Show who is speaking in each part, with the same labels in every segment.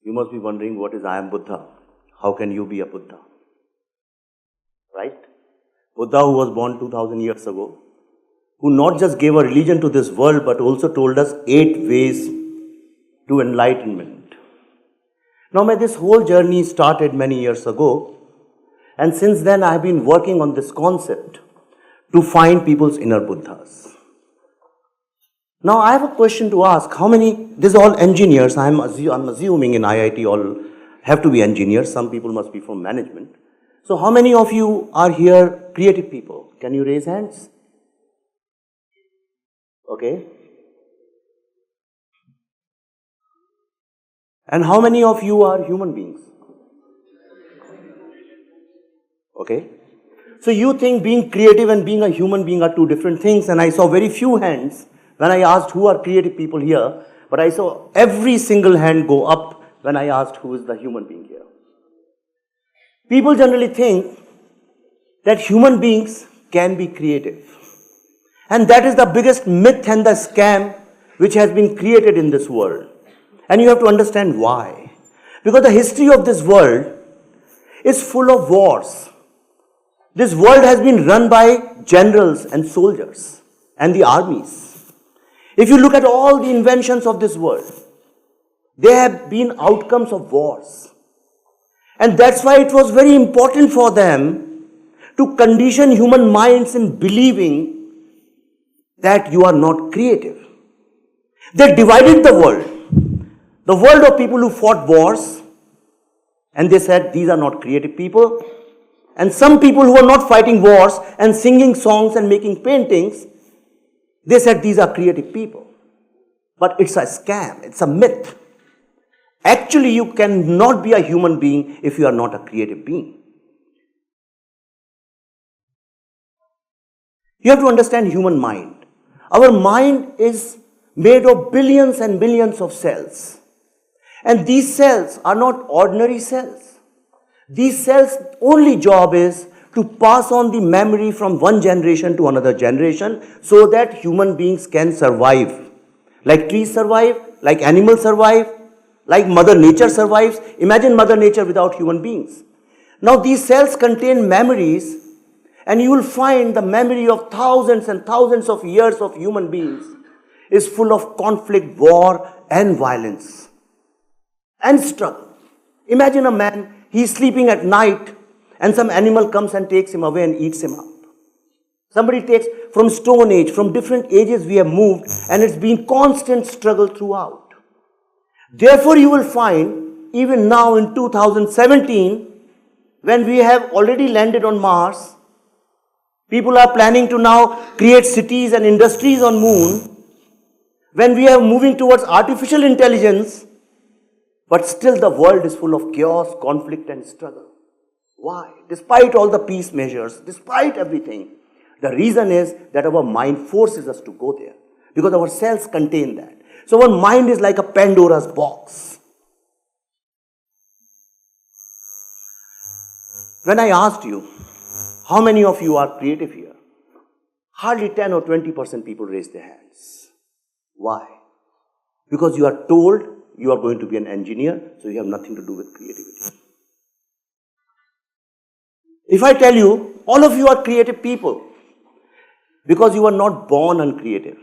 Speaker 1: You must be wondering, what is I am Buddha? How can you be a Buddha? Right? Buddha, who was born 2000 years ago, who not just gave a religion to this world, but also told us 8 ways to enlightenment. Now, this whole journey started many years ago, and since then I have been working on this concept to find people's inner Buddhas. Now, I have a question to ask. How many, this is all engineers, I'm assuming in IIT all have to be engineers, some people must be from management. So, how many of you are here creative people? Can you raise hands? Okay. And how many of you are human beings? Okay. So you think being creative and being a human being are two different things, and I saw very few hands when I asked who are creative people here, but I saw every single hand go up when I asked who is the human being here. People generally think that human beings can be creative. And that is the biggest myth and the scam which has been created in this world. And you have to understand why. Because the history of this world is full of wars. This world has been run by generals and soldiers and the armies. If you look at all the inventions of this world, they have been outcomes of wars. And that's why it was very important for them to condition human minds in believing that you are not creative. They divided the world of people who fought wars, and they said these are not creative people, and some people who are not fighting wars and singing songs and making paintings, they said these are creative people. But it's a scam, it's a myth. Actually, you cannot be a human being if you are not a creative being. You have to understand human mind. Our mind is made of billions and billions of cells. And these cells are not ordinary cells. These cells' only job is to pass on the memory from one generation to another generation so that human beings can survive. Like trees survive, like animals survive, like Mother Nature survives. Imagine Mother Nature without human beings. Now these cells contain memories, and you will find the memory of thousands and thousands of years of human beings is full of conflict, war, and violence, and struggle. Imagine a man, he is sleeping at night, and some animal comes and takes him away and eats him up. Somebody takes, from Stone Age, from different ages we have moved, and it's been constant struggle throughout. Therefore, you will find, even now in 2017, when we have already landed on Mars, people are planning to now create cities and industries on Moon, when we are moving towards artificial intelligence, but still the world is full of chaos, conflict and struggle. Why? Despite all the peace measures, despite everything, the reason is that our mind forces us to go there, because our cells contain that. So our mind is like a Pandora's box. When I asked you, how many of you are creative here? Hardly 10 or 20% people raised their hands. Why? Because you are told you are going to be an engineer, so you have nothing to do with creativity. If I tell you, all of you are creative people, because you are not born uncreative.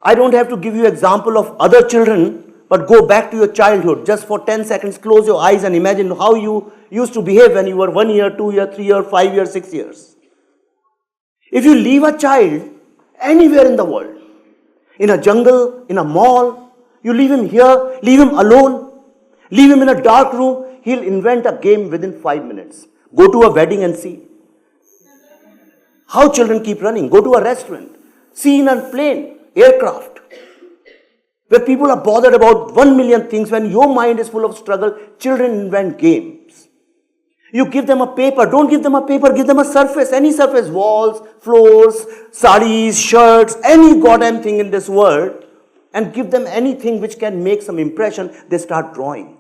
Speaker 1: I don't have to give you example of other children, but go back to your childhood. Just for 10 seconds, close your eyes and imagine how you used to behave when you were 1 year, 2 year, 3 year, 5 years, 6 years. If you leave a child anywhere in the world, in a jungle, in a mall, you leave him here, leave him alone, leave him in a dark room, he'll invent a game within 5 minutes. Go to a wedding and see how children keep running. Go to a restaurant, see in a plane, aircraft, where people are bothered about 1 million things. When your mind is full of struggle, children invent games. You give them a paper, don't give them a paper, give them a surface, any surface, walls, floors, saris, shirts, any goddamn thing in this world, and give them anything which can make some impression, they start drawing.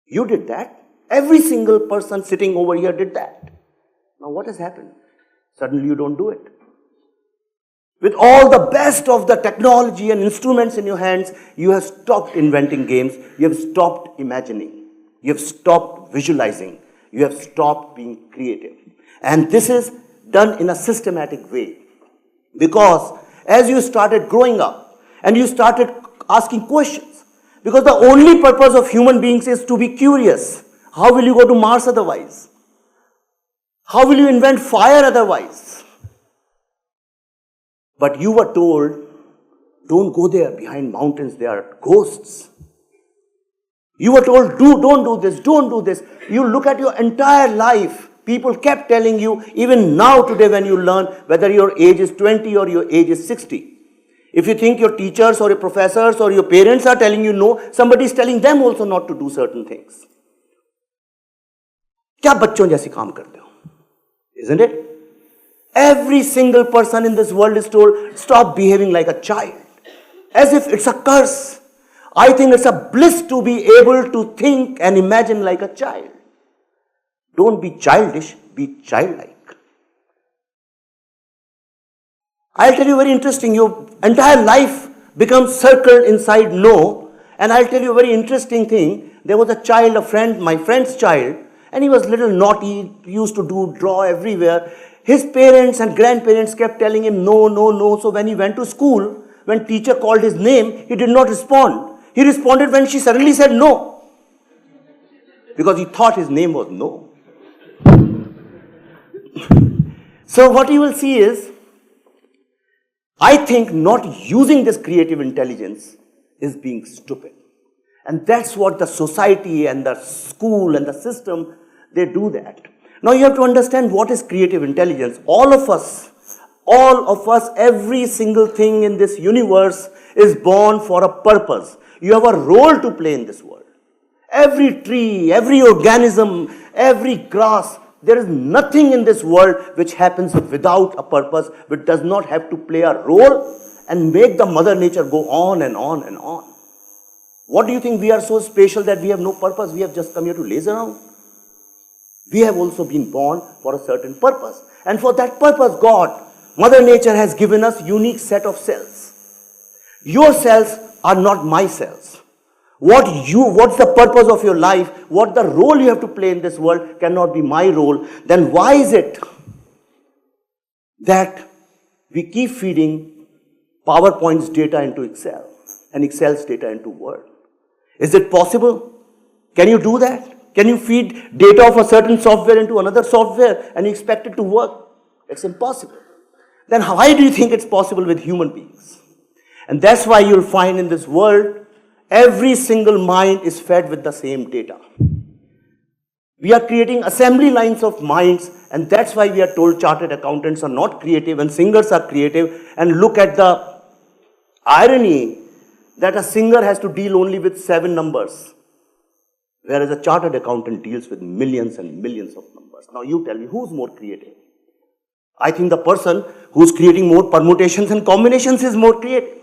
Speaker 1: You did that. Every single person sitting over here did that. Now what has happened? Suddenly you don't do it. With all the best of the technology and instruments in your hands, you have stopped inventing games, you have stopped imagining, you have stopped visualizing, you have stopped being creative. And this is done in a systematic way. Because as you started growing up and you started asking questions, because the only purpose of human beings is to be curious. How will you go to Mars otherwise? How will you invent fire otherwise? But you were told, don't go there behind mountains, there are ghosts. You were told, don't do this, don't do this. You look at your entire life, people kept telling you, even now today when you learn, whether your age is 20 or your age is 60. If you think your teachers or your professors or your parents are telling you no, somebody is telling them also not to do certain things. क्या बच्चों जैसे काम करते हो? Isn't it? Every single person in this world is told, stop behaving like a child. As if it's a curse. I think it's a bliss to be able to think and imagine like a child. Don't be childish, be childlike. I'll tell you very interesting, your entire life becomes circled inside no. And I'll tell you a very interesting thing. There was a child, a friend, my friend's child, and he was little naughty, used to draw everywhere. His parents and grandparents kept telling him no, no, no. So when he went to school, when teacher called his name, he did not respond. He responded when she suddenly said no. Because he thought his name was no. So what you will see is, I think not using this creative intelligence is being stupid. And that's what the society and the school and the system, they do that. Now you have to understand what is creative intelligence. All of us, every single thing in this universe is born for a purpose. You have a role to play in this world. Every tree, every organism, every grass, there is nothing in this world which happens without a purpose, which does not have to play a role and make the mother nature go on and on and on. What do you think? We are so special that we have no purpose? We have just come here to laze around? We have also been born for a certain purpose. And for that purpose, God, Mother Nature has given us unique set of cells. Your cells are not my cells. What's the purpose of your life, what the role you have to play in this world cannot be my role. Then why is it that we keep feeding PowerPoint's data into Excel and Excel's data into Word? Is it possible? Can you do that? Can you feed data of a certain software into another software and you expect it to work? It's impossible. Then why do you think it's possible with human beings? And that's why you'll find in this world, every single mind is fed with the same data. We are creating assembly lines of minds, and that's why we are told chartered accountants are not creative and singers are creative. And look at the irony that a singer has to deal only with 7 numbers, whereas a chartered accountant deals with millions and millions of numbers. Now you tell me, who's more creative? I think the person who's creating more permutations and combinations is more creative.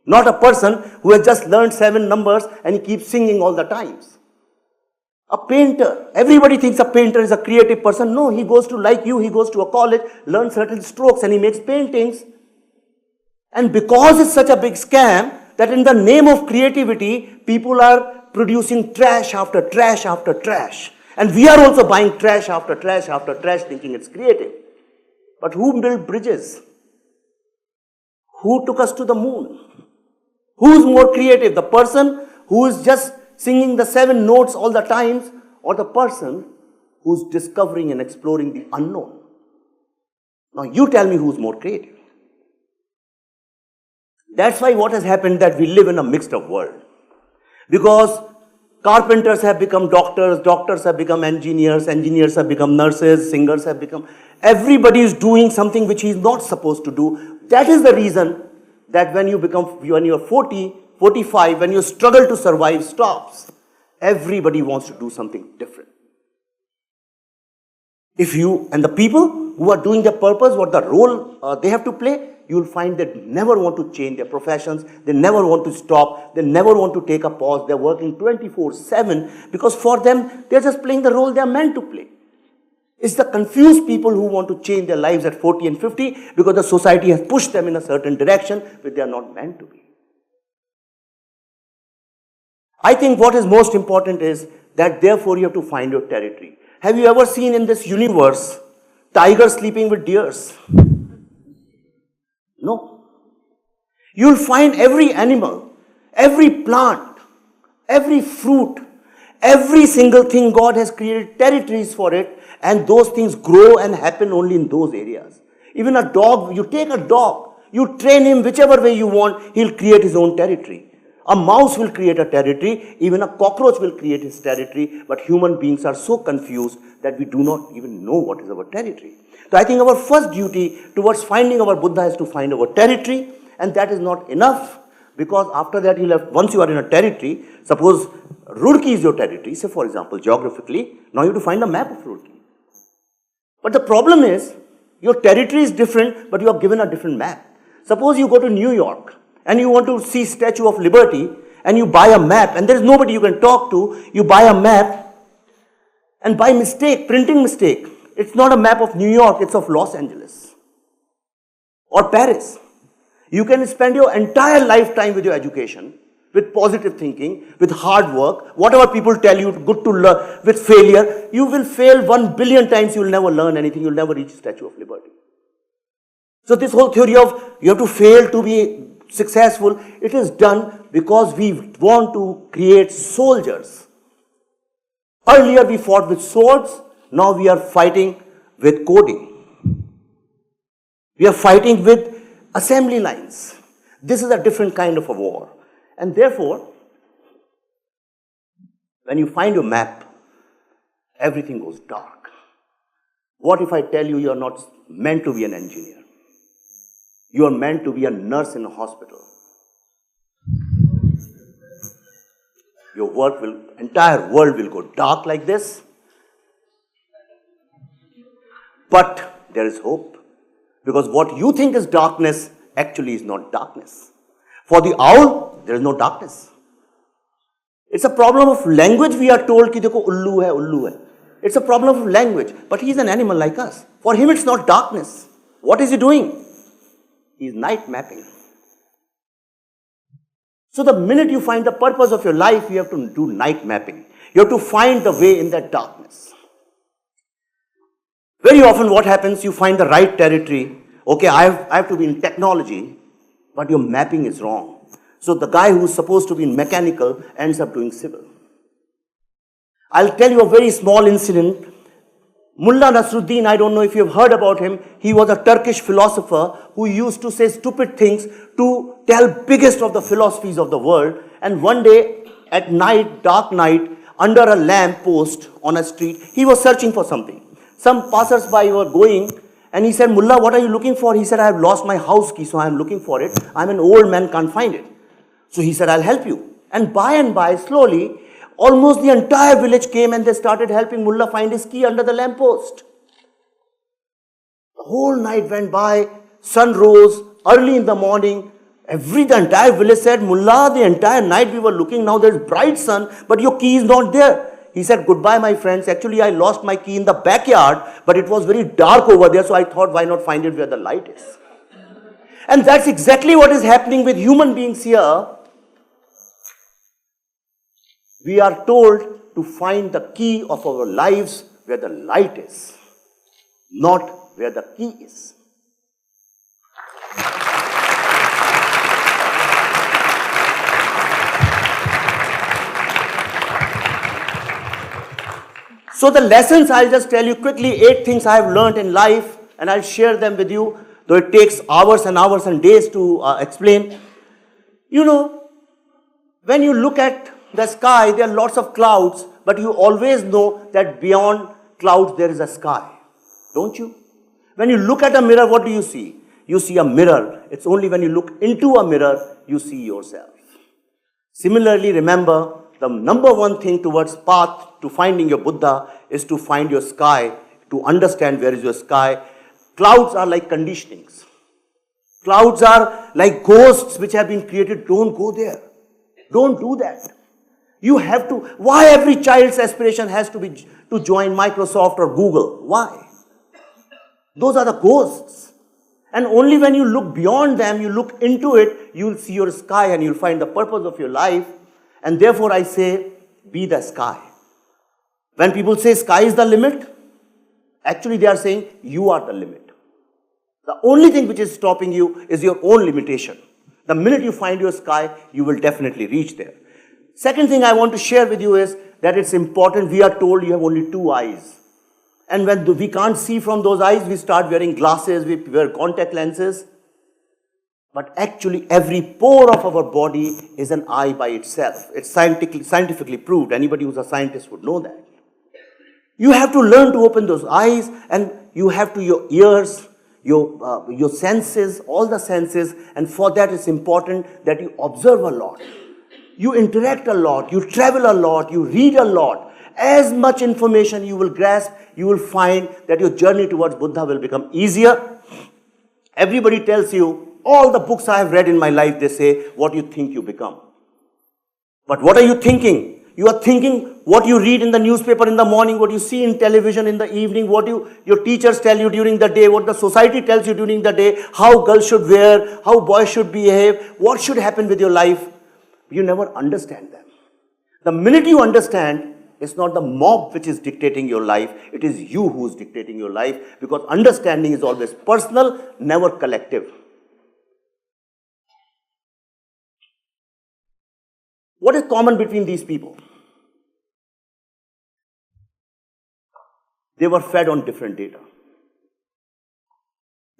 Speaker 1: Not a person who has just learned 7 numbers and he keeps singing all the times. A painter, everybody thinks a painter is a creative person. No, he goes to, like you, he goes to a college, learns certain strokes and he makes paintings. And because it's such a big scam, that in the name of creativity, people are producing trash after trash after trash. And we are also buying trash after trash after trash thinking it's creative. But who built bridges? Who took us to the moon? Who's more creative? The person who is just singing the 7 notes all the times, or the person who's discovering and exploring the unknown? Now you tell me who's more creative. That's why what has happened that we live in a mixed up world. Because carpenters have become doctors, doctors have become engineers, engineers have become nurses, singers have become... Everybody is doing something which he is not supposed to do. That is the reason that when you're 40, 45, when your struggle to survive stops, everybody wants to do something different. If you, and the people who are doing their purpose, what the role they have to play, you will find that they never want to change their professions, they never want to stop, they never want to take a pause, they're working 24/7 because for them, they're just playing the role they're meant to play. It's the confused people who want to change their lives at 40 and 50 because the society has pushed them in a certain direction which they are not meant to be. I think what is most important is that therefore you have to find your territory. Have you ever seen in this universe tigers sleeping with deers? No. You'll find every animal, every plant, every fruit, every single thing God has created territories for it, and those things grow and happen only in those areas. Even a dog, you take a dog, you train him whichever way you want, he'll create his own territory. A mouse will create a territory, even a cockroach will create his territory, but human beings are so confused that we do not even know what is our territory. So I think our first duty towards finding our Buddha is to find our territory, and that is not enough, because after that once you are in a territory, suppose Roorkee is your territory, say for example geographically, now you have to find a map of Roorkee. But the problem is, your territory is different, but you are given a different map. Suppose you go to New York, and you want to see Statue of Liberty, and you buy a map, and there is nobody you can talk to, you buy a map, and by mistake, printing mistake, it's not a map of New York, it's of Los Angeles or Paris. You can spend your entire lifetime with your education, with positive thinking, with hard work, whatever people tell you, good to learn, with failure, you will fail 1 billion times, you will never learn anything, you will never reach Statue of Liberty. So this whole theory of you have to fail to be successful, it is done because we want to create soldiers. Earlier we fought with swords, now we are fighting with coding. We are fighting with assembly lines. This is a different kind of a war. And therefore, when you find your map, everything goes dark. What if I tell you you are not meant to be an engineer? You are meant to be a nurse in a hospital. Your entire world will go dark like this. But there is hope. Because what you think is darkness actually is not darkness. For the owl, there is no darkness. It's a problem of language. We are told ki dekho ullu hai, ullu hai. It's a problem of language. But he is an animal like us. For him it's not darkness. What is he doing? He is night mapping. So the minute you find the purpose of your life, you have to do night mapping. You have to find the way in that darkness. Very often what happens, you find the right territory. Okay, I have to be in technology, but your mapping is wrong. So the guy who is supposed to be in mechanical ends up doing civil. I'll tell you a very small incident. Mullah Nasruddin, I don't know if you have heard about him. He was a Turkish philosopher who used to say stupid things to tell biggest of the philosophies of the world. And one day at night, dark night, under a lamp post on a street, he was searching for something. Some passers-by were going, and he said, Mullah, what are you looking for? He said, I have lost my house key, so I am looking for it. I'm an old man, can't find it. So he said, I'll help you. And by, slowly, almost the entire village came and they started helping Mullah find his key under the lamppost. The whole night went by, sun rose, early in the morning. The entire village said, Mullah, the entire night we were looking, now there's bright sun, but your key is not there. He said, goodbye, my friends. Actually, I lost my key in the backyard, but it was very dark over there, so I thought, why not find it where the light is? And that's exactly what is happening with human beings here. We are told to find the key of our lives where the light is, not where the key is. So the lessons, I'll just tell you quickly, 8 things I have learned in life, and I'll share them with you, though it takes hours and hours and days to explain. You know, when you look at the sky, there are lots of clouds, but you always know that beyond clouds there is a sky, don't you? When you look at a mirror, what do you see? You see a mirror. It's only when you look into a mirror, you see yourself. Similarly, remember, the number one thing towards path to finding your Buddha is to find your sky, to understand where is your sky. Clouds are like conditionings. Clouds are like ghosts which have been created. Don't go there. Don't do that. You have to, why every child's aspiration has to be to join Microsoft or Google? Why? Those are the ghosts. And only when you look beyond them, you look into it, you'll see your sky and you'll find the purpose of your life. And therefore I say, be the sky. When people say sky is the limit, actually they are saying you are the limit. The only thing which is stopping you is your own limitation. The minute you find your sky, you will definitely reach there. Second thing I want to share with you is that it's important, we are told you have only 2 eyes. And when we can't see from those eyes, we start wearing glasses, we wear contact lenses. But actually every pore of our body is an eye by itself. It's scientifically proved. Anybody who's a scientist would know that. You have to learn to open those eyes, and you have to, your ears, your senses, all the senses, and for that it's important that you observe a lot. You interact a lot, you travel a lot, you read a lot. As much information you will grasp, you will find that your journey towards Buddha will become easier. Everybody tells you, all the books I have read in my life, they say, what you think you become. But what are you thinking? You are thinking what you read in the newspaper in the morning, what you see in television in the evening, what your teachers tell you during the day, what the society tells you during the day, how girls should wear, how boys should behave, what should happen with your life. You never understand them. The minute you understand, it's not the mob which is dictating your life, it is you who is dictating your life, because understanding is always personal, never collective. What is common between these people? They were fed on different data.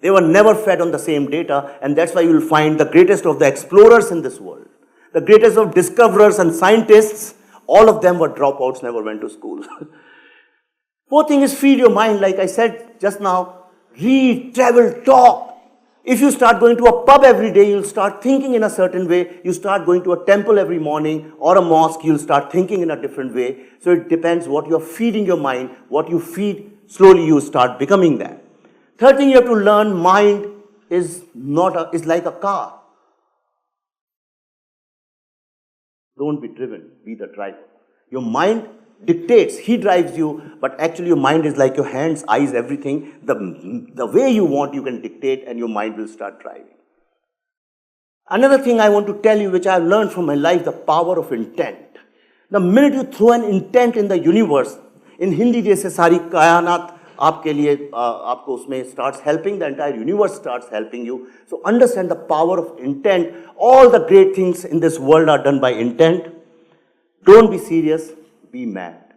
Speaker 1: They were never fed on the same data, and that's why you will find the greatest of the explorers in this world, the greatest of discoverers and scientists, all of them were dropouts, never went to school. Fourth thing is feed your mind, like I said just now. Read, travel, talk. If you start going to a pub every day, you'll start thinking in a certain way. You start going to a temple every morning or a mosque, you'll start thinking in a different way. So it depends what you're feeding your mind. What you feed, slowly you start becoming that. Third thing you have to learn, mind is like a car. Don't be driven, be the driver. Your mind dictates, he drives you, but actually your mind is like your hands, eyes, everything. The way you want, you can dictate, and your mind will start driving. Another thing I want to tell you, which I have learned from my life, the power of intent. The minute you throw an intent in the universe, in Hindi they say, Sari Kayanat आपके लिए आपको उसमें starts helping, the entire universe starts helping you. So understand the power of intent. All the great things in this world are done by intent. Don't be serious, be mad.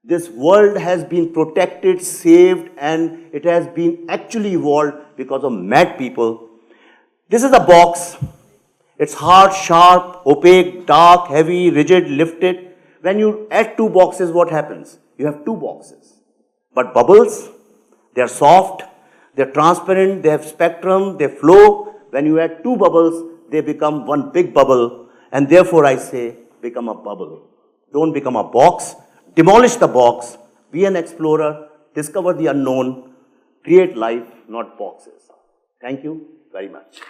Speaker 1: This world has been protected, saved, and it has been actually evolved because of mad people. This is a box. It's hard, sharp, opaque, dark, heavy, rigid, lifted. When you add 2 boxes, what happens? You have 2 boxes. But bubbles, they are soft, they are transparent, they have spectrum, they flow. When you add 2 bubbles, they become one big bubble. And therefore I say, become a bubble. Don't become a box. Demolish the box. Be an explorer. Discover the unknown. Create life, not boxes. Thank you very much.